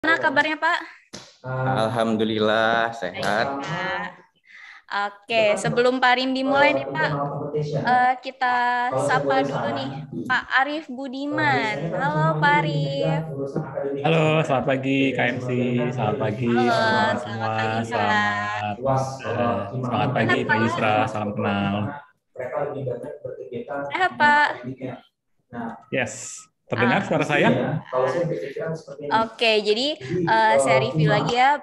Gimana kabarnya, Pak? Alhamdulillah Baik, sehat. Kak. Oke, sebelum Pak Rimdi mulai nih, Pak, kita sapa dulu nih, Pak Arif Budiman. Halo, Pak Arif. Halo, selamat pagi KMC, selamat pagi Halo, teman-teman semua, selamat pagi, Pak. selamat semangat pagi Gimana, Pak Pak? Yusra, salam kenal. Sehat, Pak? Yes, terdengar suara saya? Alhamdulillah. Oke, jadi saya review lagi ya,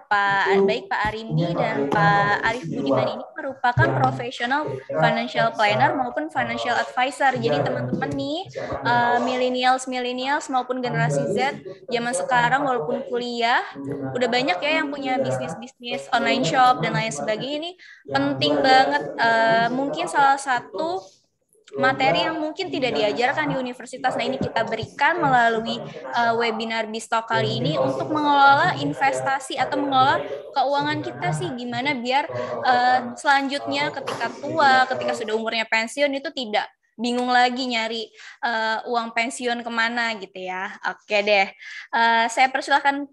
baik Pak Arindi dan Pak Arif Budiman ini merupakan profesional financial planner maupun financial advisor. Jadi teman-teman nih, millennials maupun generasi Z, zaman sekarang walaupun kuliah, udah banyak ya yang punya bisnis-bisnis online shop dan lain sebagainya. Ini penting banget. Mungkin salah satu materi yang mungkin tidak diajarkan di universitas. Nah, ini kita berikan melalui webinar Bistalk kali ini untuk mengelola investasi atau mengelola keuangan kita sih gimana biar selanjutnya ketika tua, ketika sudah umurnya pensiun itu tidak bingung lagi nyari uang pensiun kemana gitu ya. Oke deh, saya persilahkan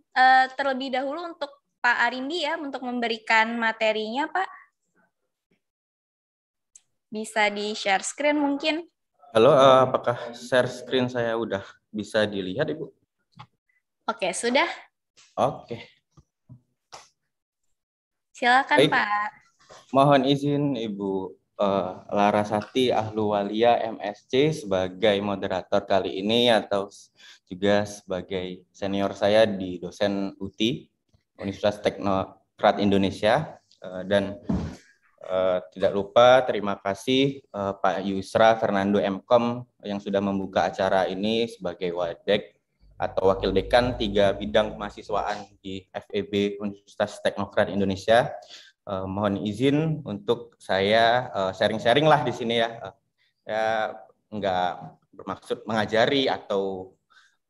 terlebih dahulu untuk Pak Arindi ya untuk memberikan materinya, Pak. Bisa di-share screen mungkin? Halo, apakah share screen saya udah bisa dilihat, Ibu? Oke, sudah. Oke. Silakan, Baik. Pak. Mohon izin Ibu Larasati Ahluwalia MSc sebagai moderator kali ini atau juga sebagai senior saya di dosen UTI, Universitas Teknokrat Indonesia, dan tidak lupa terima kasih Pak Yusra Fernando Mkom yang sudah membuka acara ini sebagai wadek atau wakil dekan 3 bidang kemahasiswaan di FEB Universitas Teknokrat Indonesia. Mohon izin untuk saya sharing-sharing lah di sini ya. Ya nggak bermaksud mengajari atau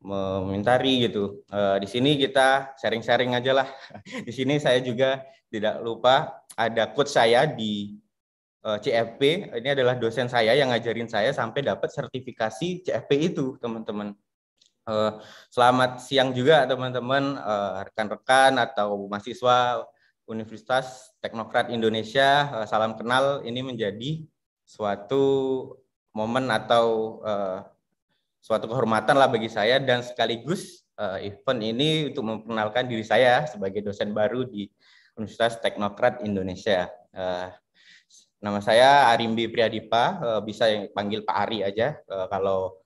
mengomentari gitu. Di sini kita sharing-sharing aja lah. Di sini saya juga tidak lupa ada coach saya di CFP. Ini adalah dosen saya yang ngajarin saya sampai dapat sertifikasi CFP itu, teman-teman. Selamat siang juga teman-teman, rekan-rekan atau mahasiswa Universitas Teknokrat Indonesia. Salam kenal, ini menjadi suatu momen atau suatu kehormatan lah bagi saya dan sekaligus event ini untuk memperkenalkan diri saya sebagai dosen baru di Universitas Teknokrat Indonesia. Nama saya Arimbi Priyadipa, bisa panggil Pak Ari aja kalau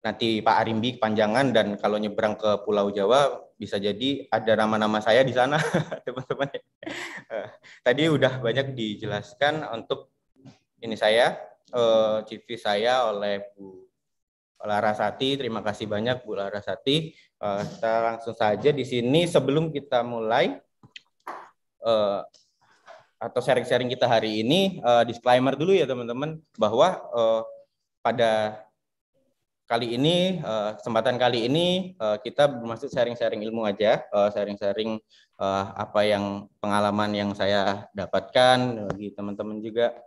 nanti Pak Arimbi kepanjangan, dan kalau nyebrang ke Pulau Jawa bisa jadi ada nama-nama saya di sana, teman-teman. Tadi udah banyak dijelaskan untuk ini saya, CV saya oleh Bu Larasati. Terima kasih banyak Bu Larasati. Kita langsung saja di sini sebelum kita mulai atau sharing-sharing kita hari ini, disclaimer dulu ya teman-teman bahwa pada kali ini, kesempatan kali ini kita bermaksud sharing-sharing ilmu aja, sharing-sharing apa yang pengalaman yang saya dapatkan bagi teman-teman juga.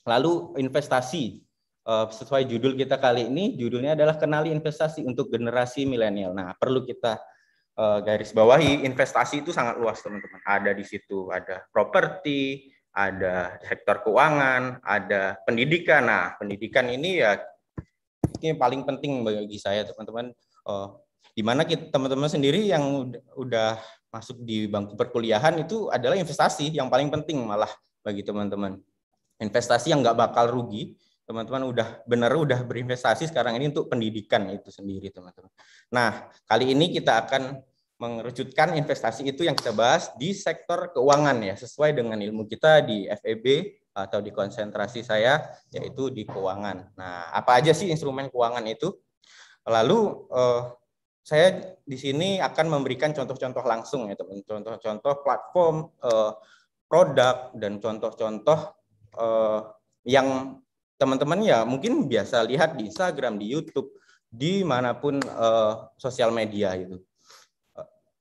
Lalu investasi, sesuai judul kita kali ini, judulnya adalah kenali investasi untuk generasi milenial. Nah, perlu kita garis bawahi, investasi itu sangat luas teman-teman. Ada di situ, ada properti, ada sektor keuangan, ada pendidikan. Nah, pendidikan ini ya ini paling penting bagi saya teman-teman. Di mana teman-teman sendiri yang udah masuk di bangku perkuliahan itu adalah investasi yang paling penting malah bagi teman-teman. Investasi yang nggak bakal rugi, teman-teman udah berinvestasi sekarang ini untuk pendidikan itu sendiri teman-teman. Nah, kali ini kita akan mengerucutkan investasi itu yang kita bahas di sektor keuangan ya, sesuai dengan ilmu kita di FEB atau di konsentrasi saya, yaitu di keuangan. Nah, apa aja sih instrumen keuangan itu? Lalu saya di sini akan memberikan contoh-contoh langsung ya teman, contoh-contoh platform, produk, dan contoh-contoh yang teman-teman ya mungkin biasa lihat di Instagram, di YouTube, dimanapun sosial media itu.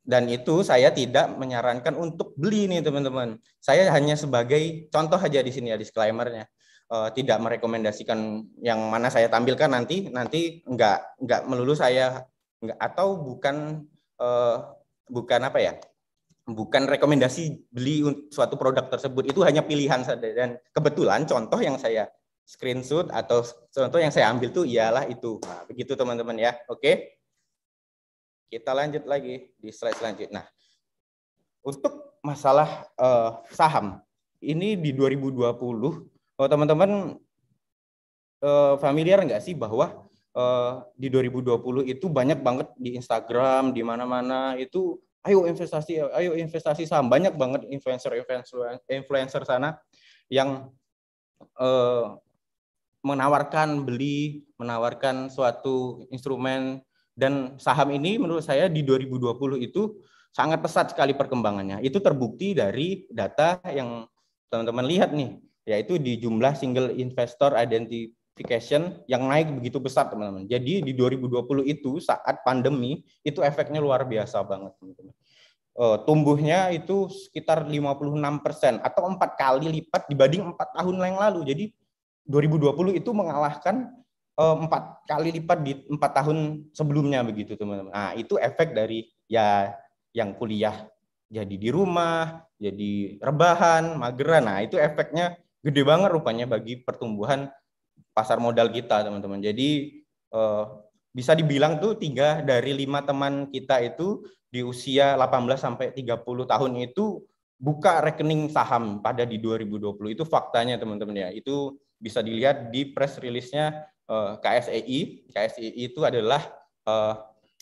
Dan itu saya tidak menyarankan untuk beli nih teman-teman. Saya hanya sebagai contoh aja di sini ya disclaimer-nya. Tidak merekomendasikan yang mana saya tampilkan nanti enggak melulu saya enggak, atau bukan bukan apa ya? Bukan rekomendasi beli suatu produk tersebut, itu hanya pilihan saja. Dan kebetulan contoh yang saya screenshot atau contoh yang saya ambil tuh ialah itu. Nah, begitu teman-teman ya. Oke. Kita lanjut lagi di slide selanjutnya. Nah, untuk masalah saham, ini di 2020, teman-teman familiar nggak sih bahwa di 2020 itu banyak banget di Instagram, di mana-mana itu ayo investasi saham, banyak banget influencer sana yang menawarkan suatu instrumen, dan saham ini menurut saya di 2020 itu sangat pesat sekali perkembangannya. Itu terbukti dari data yang teman-teman lihat nih, yaitu di jumlah single investor identification yang naik begitu besar, teman-teman. Jadi di 2020 itu saat pandemi itu efeknya luar biasa banget, teman-teman. Tumbuhnya itu sekitar 56% atau 4 kali lipat dibanding 4 tahun yang lalu. Jadi 2020 itu mengalahkan 4 kali lipat di 4 tahun sebelumnya begitu, teman-teman. Nah, itu efek dari ya yang kuliah jadi di rumah, jadi rebahan, mageran. Nah, itu efeknya gede banget rupanya bagi pertumbuhan pasar modal kita, teman-teman. Jadi bisa dibilang tuh 3 dari 5 teman kita itu di usia 18 sampai 30 tahun itu buka rekening saham pada di 2020. Itu faktanya, teman-teman ya. Itu bisa dilihat di press release-nya KSEI. KSEI itu adalah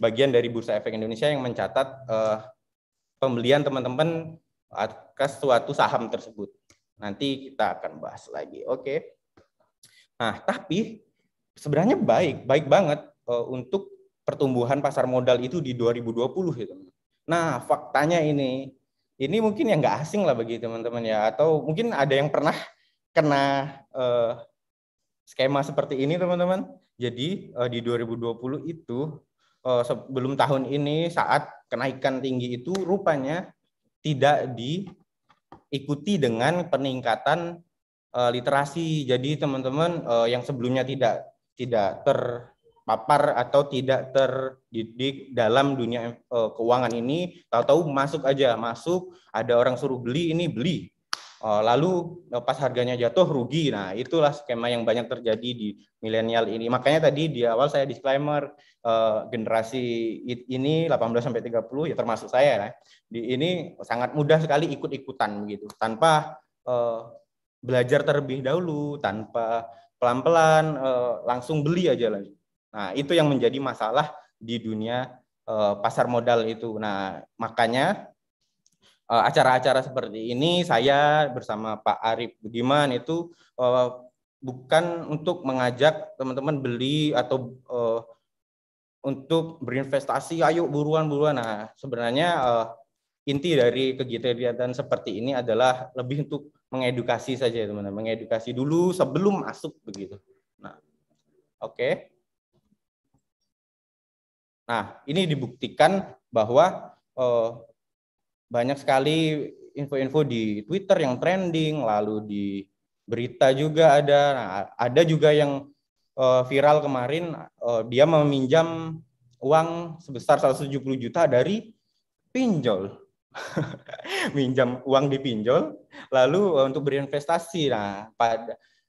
bagian dari Bursa Efek Indonesia yang mencatat pembelian teman-teman atas suatu saham tersebut. Nanti kita akan bahas lagi. Oke. Nah, tapi sebenarnya baik banget untuk pertumbuhan pasar modal itu di 2020 gitu. Nah, faktanya ini mungkin yang nggak asing lah bagi teman-teman ya, atau mungkin ada yang pernah kena skema seperti ini, teman-teman. Jadi di 2020 itu sebelum tahun ini saat kenaikan tinggi itu rupanya tidak diikuti dengan peningkatan literasi. Jadi teman-teman yang sebelumnya tidak terpapar atau tidak terdidik dalam dunia keuangan ini, tahu-tahu masuk, ada orang suruh beli, ini beli. Lalu pas harganya jatuh rugi. Nah, itulah skema yang banyak terjadi di milenial ini. Makanya tadi di awal saya disclaimer, generasi ini 18 sampai 30 ya termasuk saya ya. Ini sangat mudah sekali ikut-ikutan begitu, tanpa belajar terlebih dahulu, tanpa pelan-pelan langsung beli aja lagi. Nah, itu yang menjadi masalah di dunia pasar modal itu. Nah, makanya acara-acara seperti ini saya bersama Pak Arif Budiman itu bukan untuk mengajak teman-teman beli atau untuk berinvestasi, ayo buruan-buruan. Nah, sebenarnya inti dari kegiatan seperti ini adalah lebih untuk mengedukasi saja, teman-teman. Mengedukasi dulu sebelum masuk begitu. Nah, oke. Nah, ini dibuktikan bahwa banyak sekali info-info di Twitter yang trending, lalu di berita juga ada. Nah, ada juga yang viral kemarin, dia meminjam uang sebesar 170 juta dari pinjol. Minjam uang di pinjol, lalu untuk berinvestasi. Nah,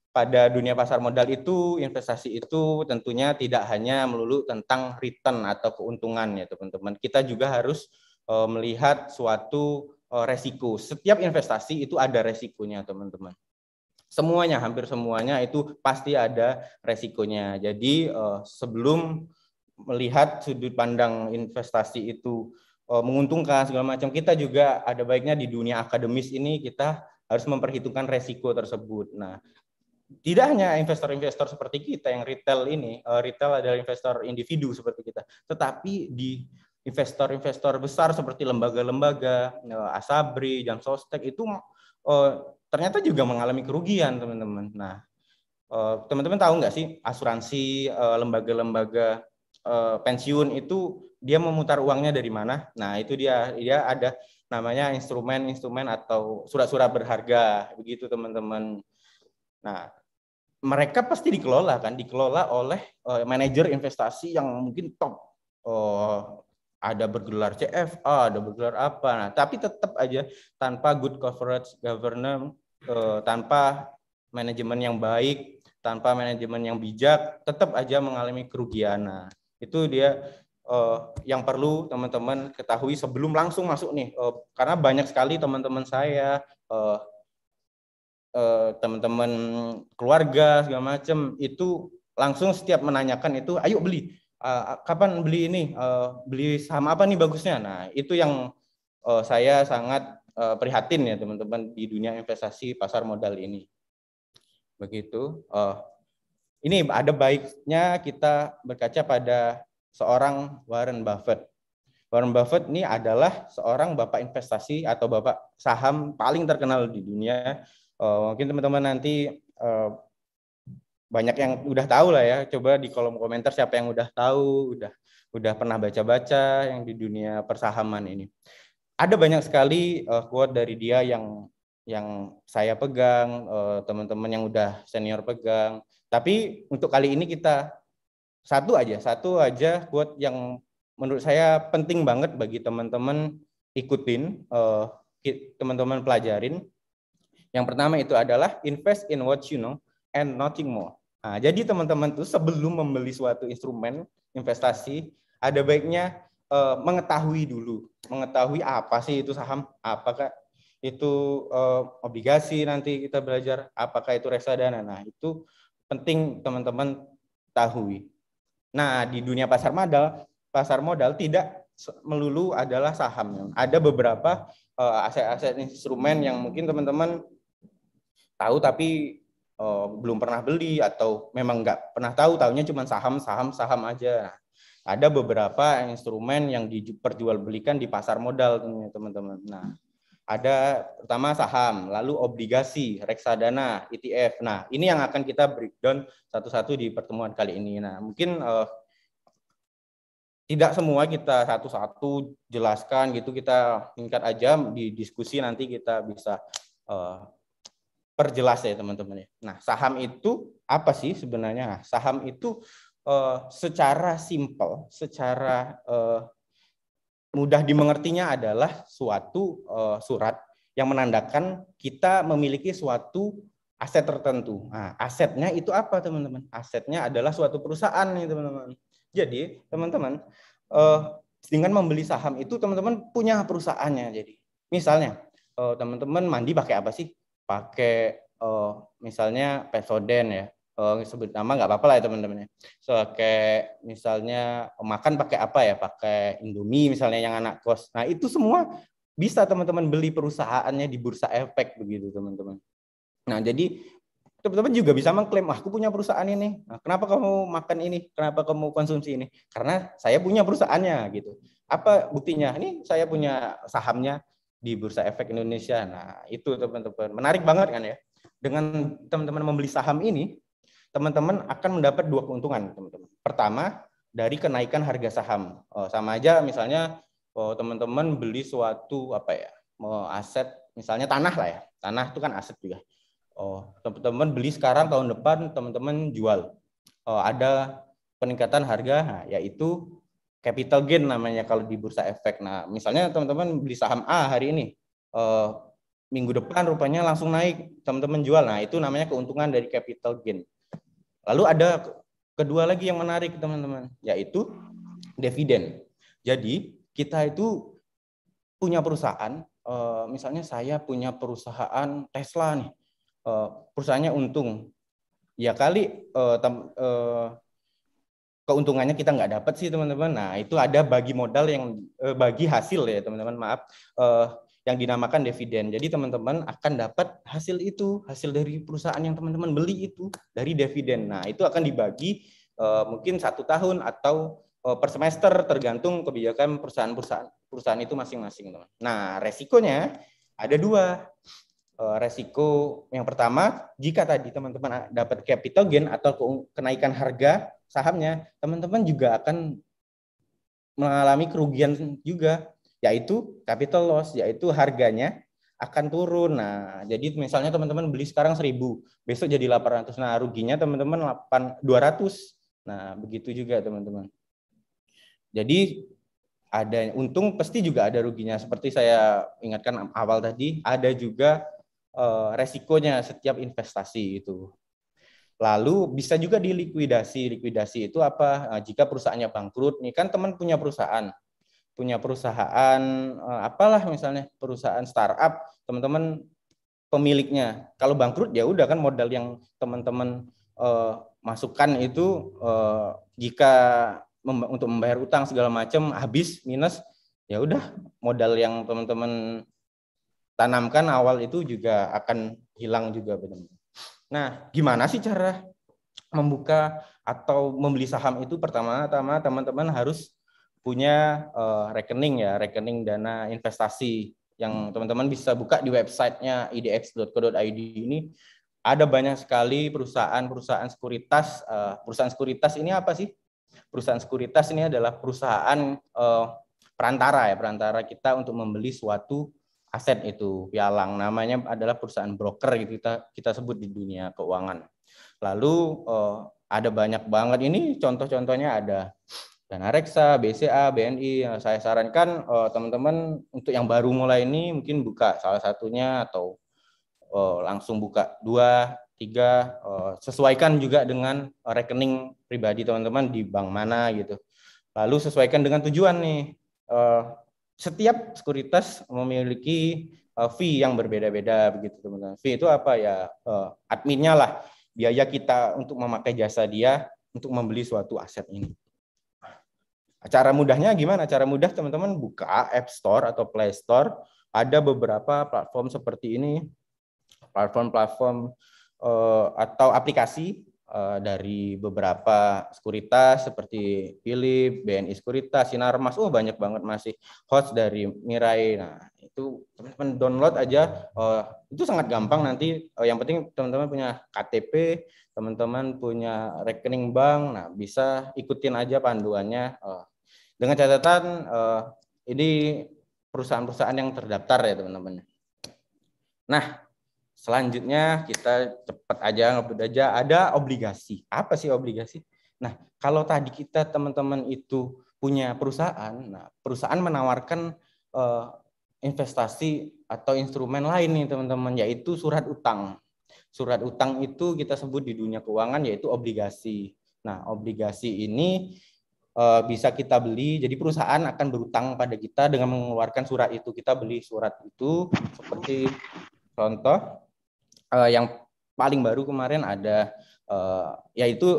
pada dunia pasar modal itu, investasi itu tentunya tidak hanya melulu tentang return atau keuntungan ya, teman-teman. Kita juga harus melihat suatu resiko. Setiap investasi itu ada resikonya, teman-teman. Semuanya, hampir semuanya itu pasti ada resikonya. Jadi sebelum melihat sudut pandang investasi itu menguntungkan segala macam, kita juga ada baiknya di dunia akademis ini kita harus memperhitungkan resiko tersebut. Nah, tidak hanya investor-investor seperti kita yang retail ini, retail adalah investor individu seperti kita, tetapi di investor-investor besar seperti lembaga-lembaga, Asabri, Jam Sostek itu ternyata juga mengalami kerugian, teman-teman. Nah, teman-teman tahu nggak sih asuransi, lembaga-lembaga pensiun itu dia memutar uangnya dari mana? Nah, itu dia ada namanya instrumen-instrumen atau surat-surat berharga, begitu teman-teman. Nah, mereka pasti dikelola oleh manajer investasi yang mungkin top ada bergelar CFA, ada bergelar apa. Nah, tapi tetap aja tanpa good corporate governance, tanpa manajemen yang baik, tanpa manajemen yang bijak, tetap aja mengalami kerugian. Nah, itu dia yang perlu teman-teman ketahui sebelum langsung masuk nih, karena banyak sekali teman-teman saya, teman-teman keluarga segala macam itu langsung setiap menanyakan itu, ayo beli, kapan beli ini, beli saham apa nih bagusnya. Nah, itu yang saya sangat prihatin ya teman-teman di dunia investasi pasar modal ini. Begitu. Ini ada baiknya kita berkaca pada seorang Warren Buffett. Warren Buffett ini adalah seorang bapak investasi atau bapak saham paling terkenal di dunia. Mungkin teman-teman nanti banyak yang udah tahu lah ya. Coba di kolom komentar siapa yang udah tahu, udah pernah baca-baca yang di dunia persahaman ini. Ada banyak sekali quote dari dia yang saya pegang, teman-teman yang udah senior pegang. Tapi untuk kali ini kita satu aja quote yang menurut saya penting banget bagi teman-teman ikutin, teman-teman pelajarin. Yang pertama itu adalah invest in what you know and nothing more. Nah, jadi teman-teman tuh sebelum membeli suatu instrumen investasi, ada baiknya mengetahui dulu, mengetahui apa sih itu saham, apakah itu obligasi, nanti kita belajar apakah itu reksadana. Nah, itu penting teman-teman tahu. Nah, di dunia pasar modal tidak melulu adalah saham. Ada beberapa aset-aset instrumen yang mungkin teman-teman tahu tapi belum pernah beli, atau memang nggak pernah tahu, tahunya cuma saham aja. Ada beberapa instrumen yang diperjualbelikan di pasar modal teman-teman. Nah, ada pertama saham, lalu obligasi, reksadana, ETF. Nah, ini yang akan kita breakdown satu-satu di pertemuan kali ini. Nah, mungkin tidak semua kita satu-satu jelaskan gitu, kita tingkat aja di diskusi, nanti kita bisa perjelas ya teman-teman. Nah, saham itu apa sih sebenarnya? Nah, saham itu secara simpel, secara mudah dimengertinya adalah suatu surat yang menandakan kita memiliki suatu aset tertentu. Nah, asetnya itu apa teman-teman? Asetnya adalah suatu perusahaan nih teman-teman. Jadi teman-teman dengan membeli saham itu teman-teman punya perusahaannya. Jadi misalnya teman-teman mandi pakai apa sih? Pakai misalnya Pepsodent ya. Sebut nama nggak apa-apa lah ya teman-teman. So, kayak misalnya makan pakai apa ya? Pakai Indomie misalnya yang anak kos. Nah, itu semua bisa teman-teman beli perusahaannya di Bursa Efek begitu teman-teman. Nah, jadi teman-teman juga bisa mengklaim, aku punya perusahaan ini. Nah, kenapa kamu makan ini? Kenapa kamu konsumsi ini? Karena saya punya perusahaannya gitu. Apa buktinya? Ini saya punya sahamnya di Bursa Efek Indonesia. Nah, itu teman-teman. Menarik banget kan ya? Dengan teman-teman membeli saham ini, teman-teman akan mendapat dua keuntungan, teman-teman. Pertama, dari kenaikan harga saham. Sama aja misalnya teman-teman beli suatu aset, misalnya tanah lah ya. Tanah itu kan aset juga. Teman-teman beli sekarang, tahun depan teman-teman jual. Ada peningkatan harga, yaitu capital gain namanya kalau di Bursa Efek. Nah, misalnya teman-teman beli saham A hari ini, minggu depan rupanya langsung naik, teman-teman jual. Nah, itu namanya keuntungan dari capital gain. Lalu ada kedua lagi yang menarik teman-teman, yaitu dividen. Jadi kita itu punya perusahaan, misalnya saya punya perusahaan Tesla nih, perusahaannya untung, ya kali keuntungannya kita nggak dapat sih teman-teman. Nah, itu ada bagi modal yang bagi hasil ya teman-teman, maaf, yang dinamakan dividen. Jadi teman-teman akan dapat hasil itu, hasil dari perusahaan yang teman-teman beli itu dari dividen. Nah, itu akan dibagi mungkin 1 tahun atau per semester, tergantung kebijakan perusahaan itu masing-masing. Nah, resikonya ada 2. Resiko yang pertama, jika tadi teman-teman dapat capital gain atau kenaikan harga sahamnya, teman-teman juga akan mengalami kerugian juga, yaitu capital loss, yaitu harganya akan turun. Nah, jadi misalnya teman-teman beli sekarang 1.000, besok jadi 800. Nah, ruginya teman-teman 200. Nah, begitu juga teman-teman. Jadi ada untung, pasti juga ada ruginya. Seperti saya ingatkan awal tadi, ada juga resikonya setiap investasi itu. Lalu bisa juga dilikuidasi. Likuidasi itu apa? Jika perusahaannya bangkrut, nih kan teman punya perusahaan, apalah misalnya perusahaan startup, teman-teman pemiliknya. Kalau bangkrut ya udah kan modal yang teman-teman masukkan itu jika untuk membayar utang segala macam habis minus, ya udah modal yang teman-teman tanamkan awal itu juga akan hilang juga benar-benar. Nah, gimana sih cara membuka atau membeli saham itu? Pertama-tama teman-teman harus punya rekening ya, rekening dana investasi yang teman-teman bisa buka di websitenya idx.co.id. Ini ada banyak sekali perusahaan sekuritas. Perusahaan sekuritas ini apa sih? Perusahaan sekuritas ini adalah perusahaan perantara kita untuk membeli suatu aset itu pialang. Namanya adalah perusahaan broker gitu kita sebut di dunia keuangan. Lalu ada banyak banget, ini contoh-contohnya ada Dana Reksa, BCA, BNI. Saya sarankan teman-teman untuk yang baru mulai ini mungkin buka salah satunya atau langsung buka 2, 3, sesuaikan juga dengan rekening pribadi teman-teman di bank mana gitu. Lalu sesuaikan dengan tujuan nih. Setiap sekuritas memiliki fee yang berbeda-beda begitu teman-teman. Fee itu apa ya? Adminnya lah, biaya kita untuk memakai jasa dia untuk membeli suatu aset ini. Cara mudahnya gimana? Cara mudah teman-teman buka App Store atau Play Store. Ada beberapa platform seperti ini, platform atau aplikasi dari beberapa sekuritas seperti Philip, BNI Sekuritas, Sinarmas, banyak banget masih host dari Mirai. Nah, itu teman-teman download aja, itu sangat gampang nanti. Yang penting teman-teman punya KTP, teman-teman punya rekening bank, nah bisa ikutin aja panduannya. Dengan catatan ini perusahaan-perusahaan yang terdaftar ya teman-teman. Nah, selanjutnya kita cepat aja, ngebut aja, ada obligasi. Apa sih obligasi? Nah, kalau tadi kita teman-teman itu punya perusahaan, nah perusahaan menawarkan investasi atau instrumen lain nih teman-teman, yaitu surat utang. Surat utang itu kita sebut di dunia keuangan yaitu obligasi. Nah, obligasi ini bisa kita beli, jadi perusahaan akan berutang pada kita dengan mengeluarkan surat itu. Kita beli surat itu, seperti contoh yang paling baru kemarin ada yaitu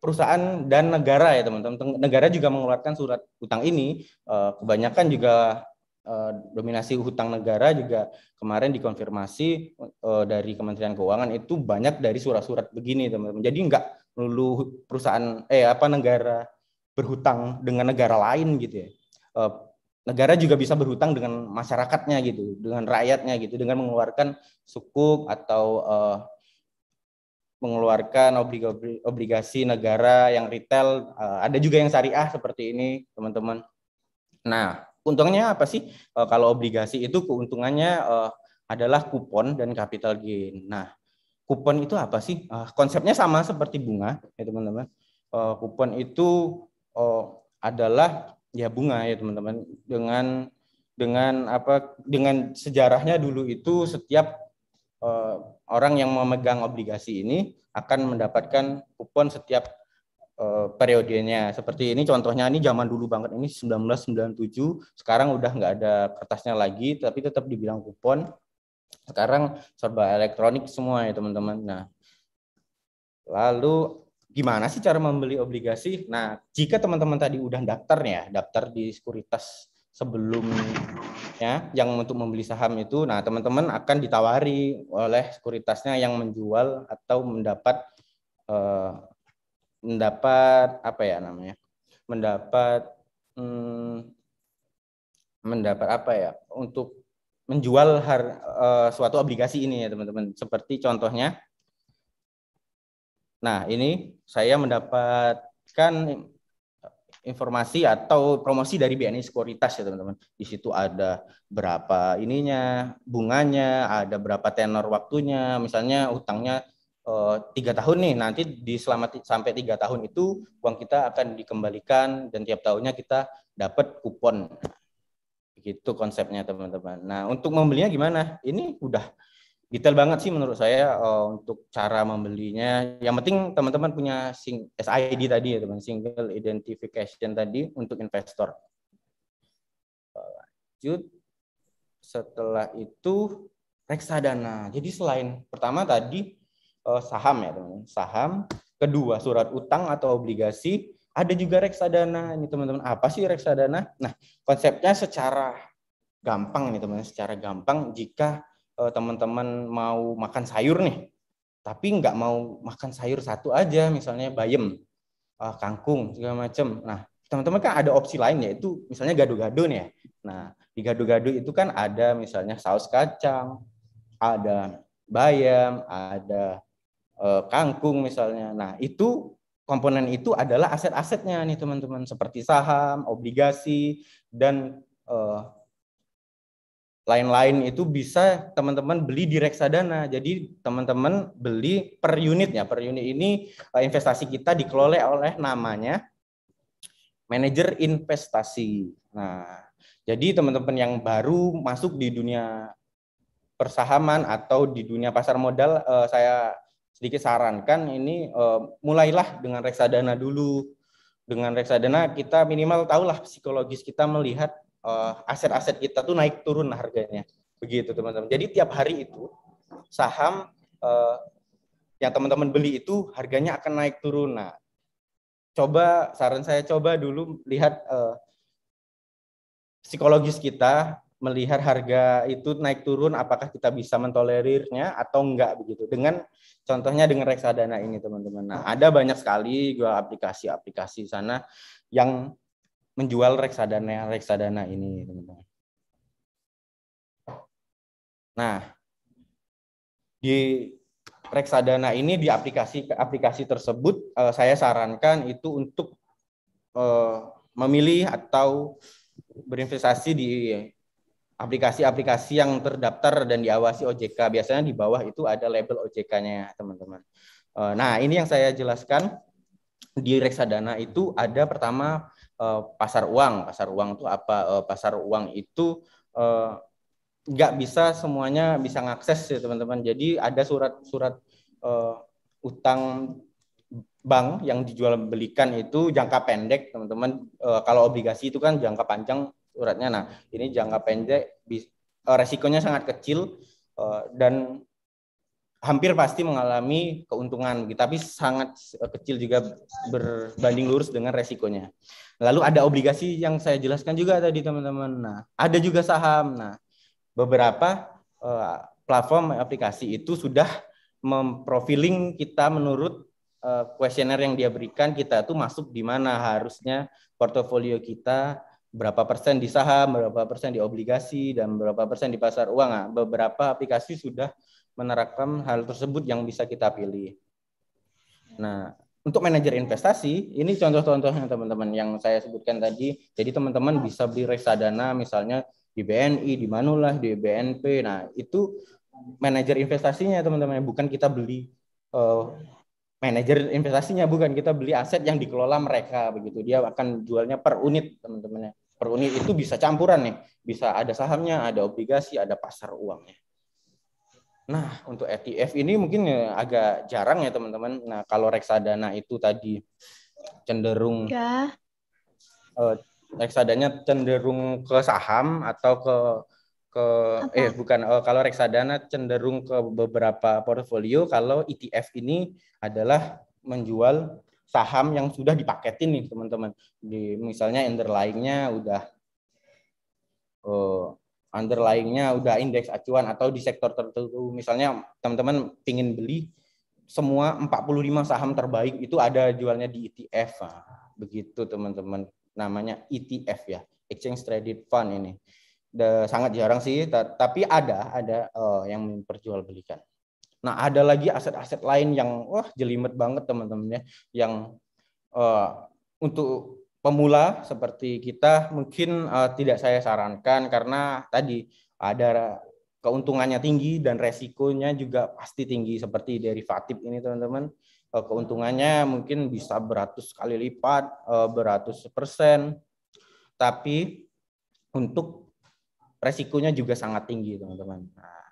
perusahaan dan negara ya teman-teman. Negara juga mengeluarkan surat utang ini. Kebanyakan juga dominasi hutang negara juga kemarin dikonfirmasi dari Kementerian Keuangan itu banyak dari surat-surat begini teman-teman. Jadi enggak melulu perusahaan negara berhutang dengan negara lain gitu ya. Negara juga bisa berhutang dengan masyarakatnya gitu, dengan rakyatnya gitu, dengan mengeluarkan sukuk atau mengeluarkan obligasi negara yang retail. Ada juga yang syariah seperti ini teman-teman. Nah, untungnya apa sih? Kalau obligasi itu keuntungannya adalah kupon dan capital gain. Nah, kupon itu apa sih? Konsepnya sama seperti bunga ya teman-teman. Kupon itu adalah ya bunga ya teman-teman, dengan sejarahnya dulu itu setiap orang yang memegang obligasi ini akan mendapatkan kupon setiap periodenya. Seperti ini contohnya, ini zaman dulu banget, ini 1997, sekarang udah nggak ada kertasnya lagi tapi tetap dibilang kupon. Sekarang serba elektronik semua ya teman-teman. Nah, lalu gimana sih cara membeli obligasi? Nah, jika teman-teman tadi udah daftar di sekuritas sebelumnya yang untuk membeli saham itu, nah teman-teman akan ditawari oleh sekuritasnya yang menjual atau mendapat apa ya namanya? Mendapat apa ya? Untuk menjual suatu obligasi ini ya teman-teman. Seperti contohnya, nah, ini saya mendapatkan informasi atau promosi dari BNI Sekuritas ya teman-teman. Di situ ada berapa ininya, bunganya, ada berapa tenor waktunya, misalnya utangnya 3 tahun nih, nanti selama sampai 3 tahun itu uang kita akan dikembalikan dan tiap tahunnya kita dapat kupon. Begitu konsepnya teman-teman. Nah, untuk membelinya gimana? Ini udah detail banget sih menurut saya untuk cara membelinya. Yang penting teman-teman punya SID tadi ya teman, single identification tadi untuk investor. Lanjut. Setelah itu reksadana. Jadi selain pertama tadi saham ya teman-teman, saham, kedua surat utang atau obligasi, ada juga reksadana. Ini teman-teman, apa sih reksadana? Nah, konsepnya secara gampang nih teman-teman, secara gampang jika teman-teman mau makan sayur nih, tapi nggak mau makan sayur satu aja, misalnya bayam, kangkung, segala macam. Nah, teman-teman kan ada opsi lain yaitu misalnya gado-gado nih ya. Nah, di gado-gado itu kan ada misalnya saus kacang, ada bayam, ada kangkung misalnya. Nah, itu komponen itu adalah aset-asetnya nih teman-teman, seperti saham, obligasi, dan lain-lain itu bisa teman-teman beli di reksadana. Jadi teman-teman beli per unit ya. Per unit ini investasi kita dikelola oleh namanya manajer investasi. Nah, jadi teman-teman yang baru masuk di dunia persahaman atau di dunia pasar modal, saya sedikit sarankan ini mulailah dengan reksadana dulu. Dengan reksadana kita minimal tahulah psikologis kita melihat aset-aset kita tuh naik turun harganya. Begitu teman-teman. Jadi tiap hari itu saham yang teman-teman beli itu harganya akan naik turun. Nah, saran saya coba dulu lihat psikologis kita, melihat harga itu naik turun, apakah kita bisa mentolerirnya atau enggak begitu. Dengan contohnya dengan reksadana ini teman-teman. Nah, ada banyak sekali aplikasi-aplikasi sana yang menjual reksadana ini teman-teman. Nah, di reksadana ini di aplikasi tersebut saya sarankan itu untuk memilih atau berinvestasi di aplikasi-aplikasi yang terdaftar dan diawasi OJK. Biasanya di bawah itu ada label OJK-nya, teman-teman. Nah, ini yang saya jelaskan di reksadana itu ada pertama pasar uang. Pasar uang itu apa? Pasar uang itu nggak bisa semuanya bisa ngakses ya, teman-teman. Jadi ada surat-surat utang bank yang dijual belikan itu jangka pendek, teman-teman. Kalau obligasi itu kan jangka panjang suratnya. Nah, ini jangka pendek, resikonya sangat kecil dan hampir pasti mengalami keuntungan, tapi sangat kecil juga berbanding lurus dengan resikonya. Lalu ada obligasi yang saya jelaskan juga tadi teman-teman. Nah, ada juga saham. Nah, beberapa platform aplikasi itu sudah memprofiling kita menurut kuesioner yang dia berikan, kita tuh masuk di mana harusnya portofolio kita, berapa persen di saham, berapa persen di obligasi, dan berapa persen di pasar uang. Nah, beberapa aplikasi sudah menerapkan hal tersebut yang bisa kita pilih. Nah, untuk manajer investasi, ini contoh-contohnya teman-teman yang saya sebutkan tadi. Jadi teman-teman bisa beli reksadana misalnya di BNI, di Manula, di BNP. Nah, itu manajer investasinya teman-teman, bukan kita beli manajer investasinya, bukan kita beli aset yang dikelola mereka begitu. Dia akan jualnya per unit teman-teman. Per unit itu bisa campuran nih, bisa ada sahamnya, ada obligasi, ada pasar uangnya. Nah, untuk ETF ini mungkin agak jarang ya teman-teman. Nah, kalau reksadana itu tadi cenderung reksadanya cenderung ke saham atau kalau reksadana cenderung ke beberapa portofolio. Kalau ETF ini adalah menjual saham yang sudah dipaketin nih teman-teman. Misalnya underlying-nya udah indeks acuan atau di sektor tertentu. Misalnya teman-teman ingin beli semua 45 saham terbaik itu ada jualnya di ETF. Nah, begitu teman-teman. Namanya ETF ya, Exchange Traded Fund ini. Sangat jarang sih, tapi ada yang memperjualbelikan. Nah, ada lagi aset-aset lain yang jelimet banget teman-teman ya, yang untuk pemula seperti kita mungkin tidak saya sarankan karena tadi ada keuntungannya tinggi dan resikonya juga pasti tinggi seperti derivatif ini teman-teman. Keuntungannya mungkin bisa beratus kali lipat, beratus %, tapi untuk resikonya juga sangat tinggi teman-teman. Nah,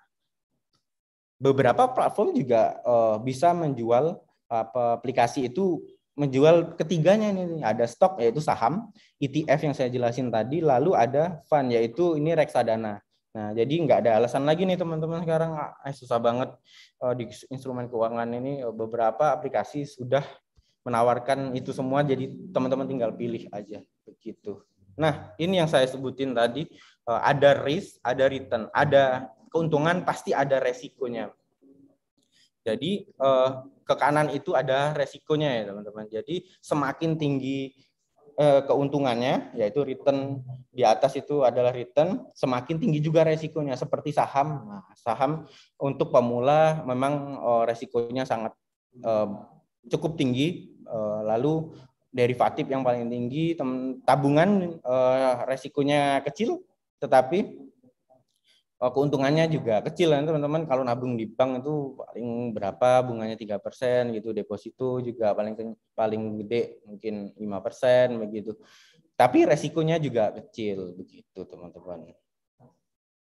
beberapa platform juga bisa menjual aplikasi itu, menjual ketiganya ini. Ada stok yaitu saham, ETF yang saya jelasin tadi, lalu ada fund yaitu ini reksadana. Nah, jadi nggak ada alasan lagi nih teman-teman sekarang susah banget di instrumen keuangan ini, beberapa aplikasi sudah menawarkan itu semua, jadi teman-teman tinggal pilih aja begitu. Nah, ini yang saya sebutin tadi, ada risk, ada return, ada keuntungan, pasti ada resikonya. Jadi ke kanan itu ada resikonya ya teman-teman. Jadi semakin tinggi keuntungannya, yaitu return di atas itu adalah return, semakin tinggi juga resikonya seperti saham. Nah, saham untuk pemula memang resikonya sangat cukup tinggi. Lalu derivatif yang paling tinggi, tabungan resikonya kecil, tetapi keuntungannya juga kecil kan teman-teman. Kalau nabung di bank itu paling berapa bunganya 3% gitu, deposito juga paling gede mungkin 5% begitu. Tapi resikonya juga kecil begitu teman-teman.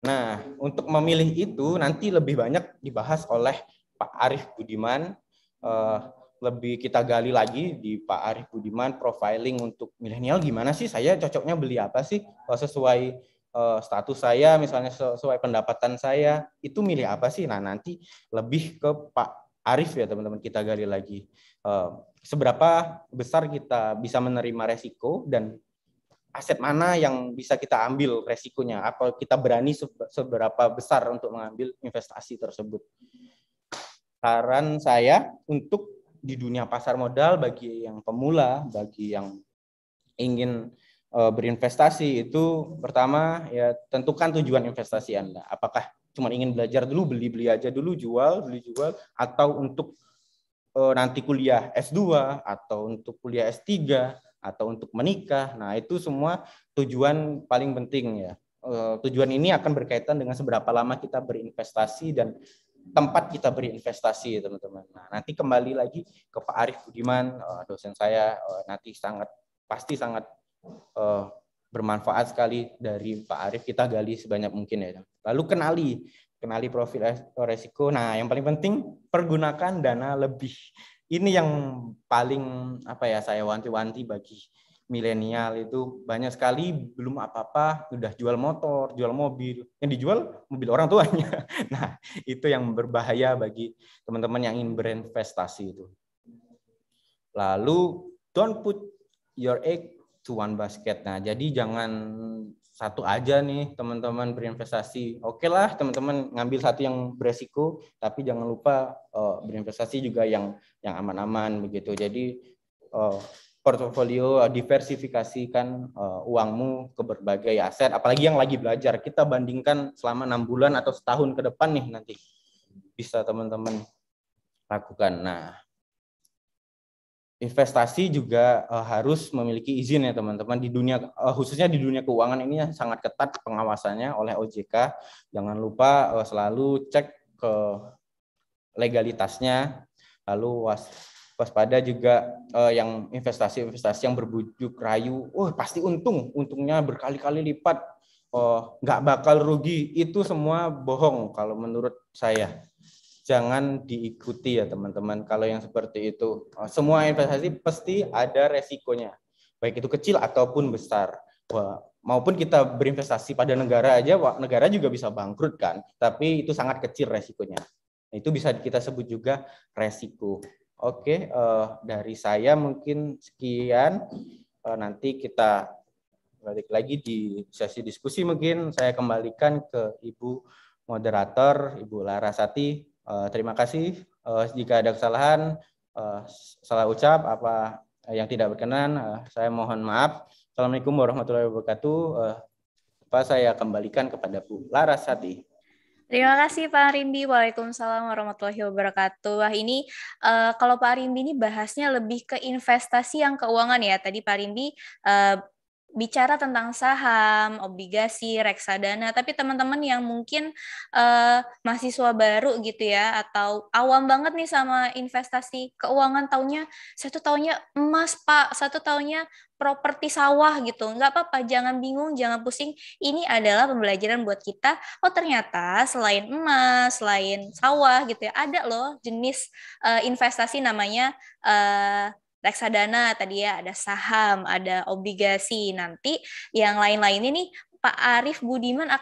Nah, untuk memilih itu nanti lebih banyak dibahas oleh Pak Arief Budiman. Lebih kita gali lagi di Pak Arief Budiman, profiling untuk milenial gimana sih, saya cocoknya beli apa sih sesuai status saya, misalnya sesuai pendapatan saya, itu milih apa sih? Nah, nanti lebih ke Pak Arief ya teman-teman, kita gali lagi. Seberapa besar kita bisa menerima resiko dan aset mana yang bisa kita ambil resikonya, apa kita berani seberapa besar untuk mengambil investasi tersebut. Saran saya untuk di dunia pasar modal bagi yang pemula, bagi yang ingin berinvestasi itu, pertama ya tentukan tujuan investasi Anda. Apakah cuma ingin belajar dulu, beli aja dulu, beli jual, atau untuk nanti kuliah S2, atau untuk kuliah S3, atau untuk menikah. Nah, itu semua tujuan paling penting ya. Tujuan ini akan berkaitan dengan seberapa lama kita berinvestasi dan tempat kita berinvestasi, teman-teman. Nah, nanti kembali lagi ke Pak Arief Budiman, dosen saya, nanti pasti sangat bermanfaat sekali dari Pak Arief, kita gali sebanyak mungkin ya. Lalu kenali profil resiko. Nah, yang paling penting pergunakan dana lebih. Ini yang paling saya wanti-wanti bagi milenial, itu banyak sekali belum apa-apa udah jual motor, jual mobil, yang dijual mobil orang tuanya. Nah, itu yang berbahaya bagi teman-teman yang ingin berinvestasi itu. Lalu don't put your egg to one basket. Nah, jadi jangan satu aja nih teman-teman berinvestasi. Oke lah teman-teman ngambil satu yang beresiko, tapi jangan lupa berinvestasi juga yang aman-aman begitu. Jadi portofolio, diversifikasikan uangmu ke berbagai aset, apalagi yang lagi belajar. Kita bandingkan selama 6 bulan atau setahun ke depan nih, nanti bisa teman-teman lakukan. Nah, investasi juga harus memiliki izin ya teman-teman. Di dunia khususnya di dunia keuangan ini sangat ketat pengawasannya oleh OJK. Jangan lupa selalu cek ke legalitasnya. Lalu waspada juga yang investasi yang berbujuk rayu, pasti untungnya berkali-kali lipat, nggak bakal rugi. Itu semua bohong kalau menurut saya. Jangan diikuti ya teman-teman kalau yang seperti itu. Semua investasi pasti ada resikonya, baik itu kecil ataupun besar. Maupun kita berinvestasi pada negara aja, negara juga bisa bangkrut kan, tapi itu sangat kecil resikonya. Itu bisa kita sebut juga resiko. Oke, dari saya mungkin sekian. Nanti kita balik lagi di sesi diskusi, mungkin saya kembalikan ke Ibu moderator, Ibu Larasati. Terima kasih. Jika ada kesalahan, salah ucap, apa yang tidak berkenan, saya mohon maaf. Assalamualaikum warahmatullahi wabarakatuh. Saya kembalikan kepada Bu Larasati. Terima kasih Pak Rimbi. Waalaikumsalam warahmatullahi wabarakatuh. Wah, ini kalau Pak Rimbi ini bahasnya lebih ke investasi yang keuangan ya. Tadi Pak Rimbi bicara tentang saham, obligasi, reksadana, tapi teman-teman yang mungkin mahasiswa baru gitu ya, atau awam banget nih sama investasi keuangan, satu taunya emas Pak, satu taunya properti sawah gitu. Nggak apa-apa, jangan bingung, jangan pusing. Ini adalah pembelajaran buat kita. Oh ternyata selain emas, selain sawah gitu ya, ada loh jenis investasi namanya reksadana tadi ya, ada saham, ada obligasi. Nanti yang lain-lain ini Pak Arif Budiman akan